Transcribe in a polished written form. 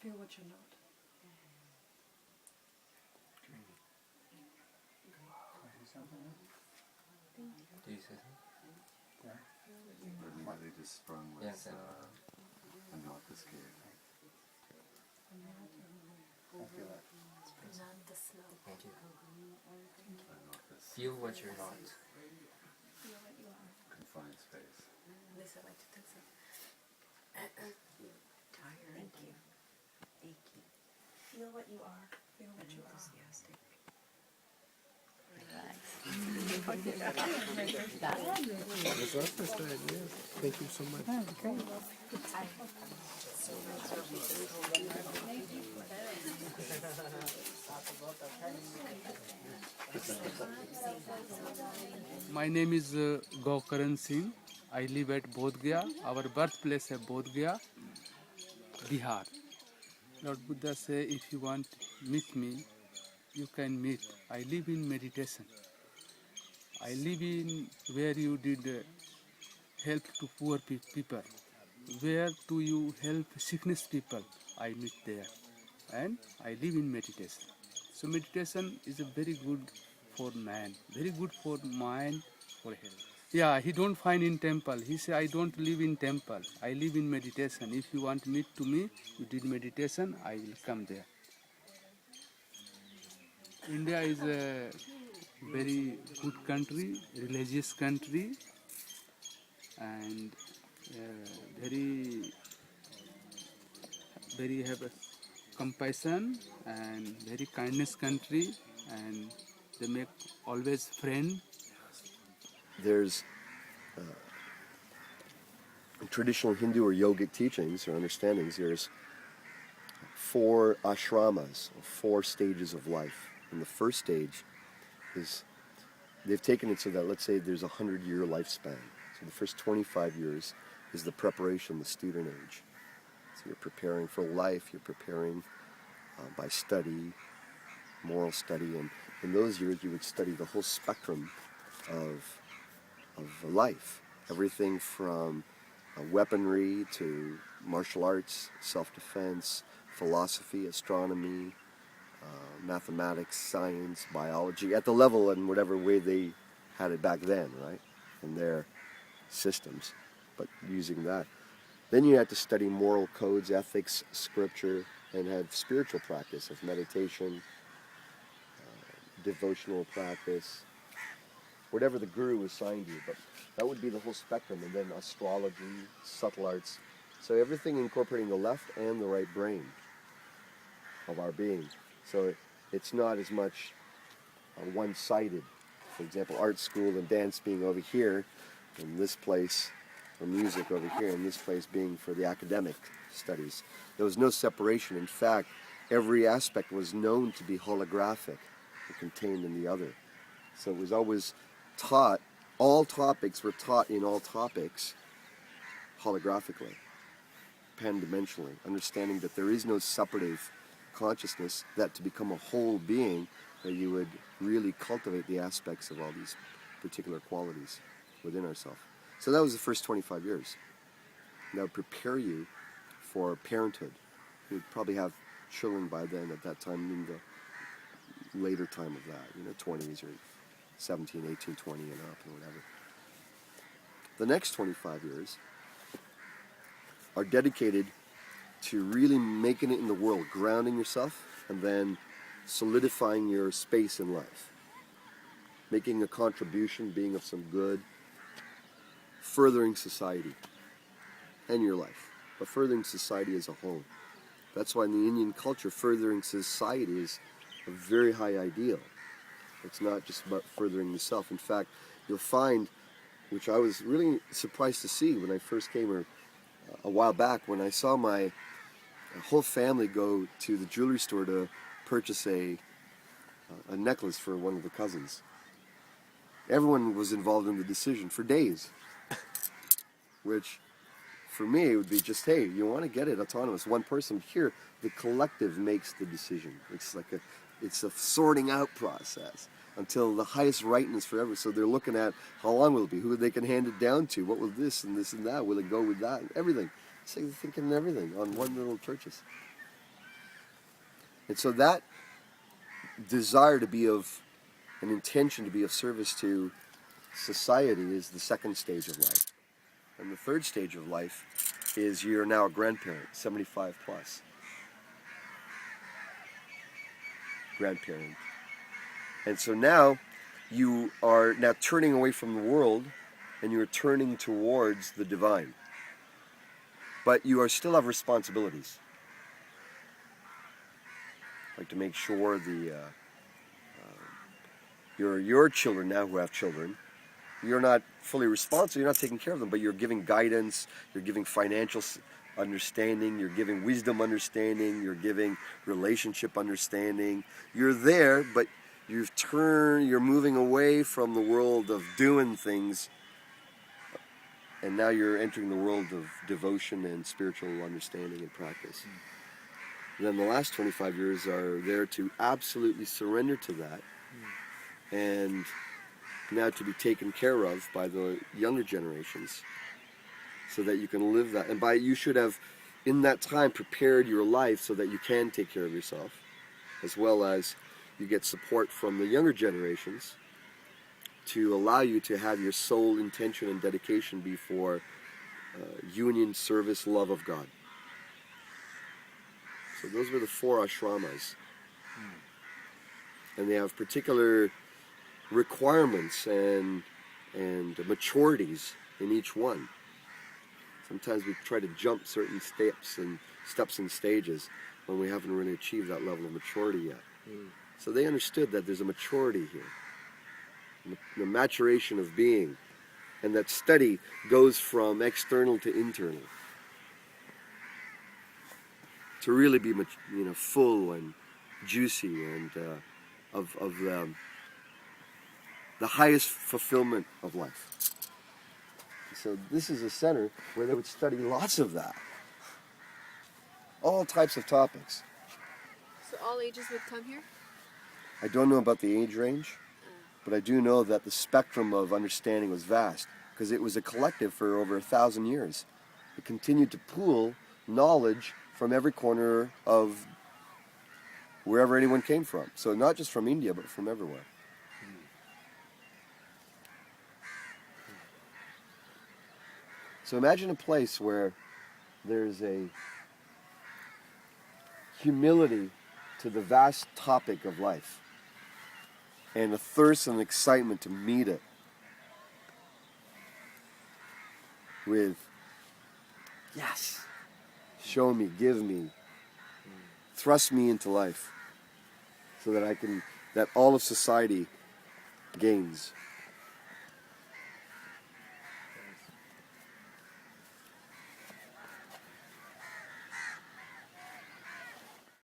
Feel what you're not. Do you say something? Why they just sprung with Yes, I'm not this kid. I feel that. Thank you. I'm not this Feel what you're not. Feel what you are. confined space. Lisa, like to take some. Tired. Thank you. Achy. Feel what you are. Feel what you are. Enthusiastic. Thank you so much. My name is Gaukaran Singh. I live at Bodh Gaya. Our birthplace is Bodh Gaya, Bihar. Lord Buddha say, if you want to meet me, you can meet. I live in meditation. I live in where you did help to poor people. Where do you help sickness people? I meet there. And I live in meditation. So meditation is a very good for man, very good for mind, for health. Yeah, he don't find in temple. He say, I don't live in temple. I live in meditation. If you want to meet to me, you did meditation, I will come there. India is a very good country, religious country, and very have a compassion and very kindness country, and they make always friend. There's in traditional Hindu or yogic teachings or understandings, there's 4 ashramas, or 4 stages of life. And the first stage is, they've taken it so that, let's say there's a 100-year lifespan. So the first 25 years is the preparation, the student age. So you're preparing for life, you're preparing by study, moral study, and in those years you would study the whole spectrum of life. Everything from weaponry to martial arts, self-defense, philosophy, astronomy, mathematics, science, biology, at the level and whatever way they had it back then, right, in their systems, but using that. Then you had to study moral codes, ethics, scripture, and have spiritual practice of meditation, devotional practice, whatever the guru assigned you, but that would be the whole spectrum. And then astrology, subtle arts, so everything incorporating the left and the right brain of our being. So it's not as much one-sided. For example, art school and dance being over here, and this place, or music over here, and this place being for the academic studies. There was no separation. In fact, every aspect was known to be holographic and contained in the other. So it was always taught, all topics were taught in all topics holographically, pan-dimensionally, understanding that there is no separative consciousness, that to become a whole being, that you would really cultivate the aspects of all these particular qualities within ourselves. So that was the first 25 years. That would prepare you for parenthood. You would probably have children by then at that time, in the later time of that, 20s or 17, 18, 20 and up and whatever. The next 25 years are dedicated to really making it in the world, grounding yourself, and then solidifying your space in life. Making a contribution, being of some good, furthering society and your life, but furthering society as a whole. That's why in the Indian culture, furthering society is a very high ideal. It's not just about furthering yourself. In fact, you'll find, which I was really surprised to see when I first came here a while back, when I saw my whole family go to the jewelry store to purchase a necklace for one of the cousins. Everyone was involved in the decision for days, which for me it would be just, hey, you want to get it autonomous, one person. Here, the collective makes the decision. It's like it's a sorting out process until the highest rightness forever. So they're looking at how long will it be, who they can hand it down to, what will this and that, will it go with that, everything. So they're thinking everything on one little purchase. And so that desire to be of, an intention to be of service to society is the second stage of life. And the third stage of life is you're now a grandparent, 75 plus. Grandparent. And so now you are now turning away from the world and you're turning towards the divine. But you still have responsibilities. Like to make sure your children now who have children, you're not fully responsible, you're not taking care of them, but you're giving guidance, you're giving financial understanding, you're giving wisdom understanding, you're giving relationship understanding. You're there, but you're moving away from the world of doing things, and now you're entering the world of devotion and spiritual understanding and practice. And then the last 25 years are there to absolutely surrender to that, and now to be taken care of by the younger generations so that you can live that. And you should have, in that time, prepared your life so that you can take care of yourself, as well as you get support from the younger generations to allow you to have your sole intention and dedication be for union, service, love of God. So those were the 4 ashramas. And they have particular requirements and maturities in each one. Sometimes we try to jump certain steps and stages when we haven't really achieved that level of maturity yet. So they understood that there's a maturity here, the maturation of being, and that study goes from external to internal to really be full and juicy and of the highest fulfillment of life. So this is a center where they would study lots of that. All types of topics. So all ages would come here? I don't know about the age range, but I do know that the spectrum of understanding was vast, because it was a collective for over 1,000 years. It continued to pool knowledge from every corner of wherever anyone came from. So not just from India, but from everywhere. So imagine a place where there's a humility to the vast topic of life and a thirst and excitement to meet it with, yes, show me, give me, thrust me into life so that that all of society gains.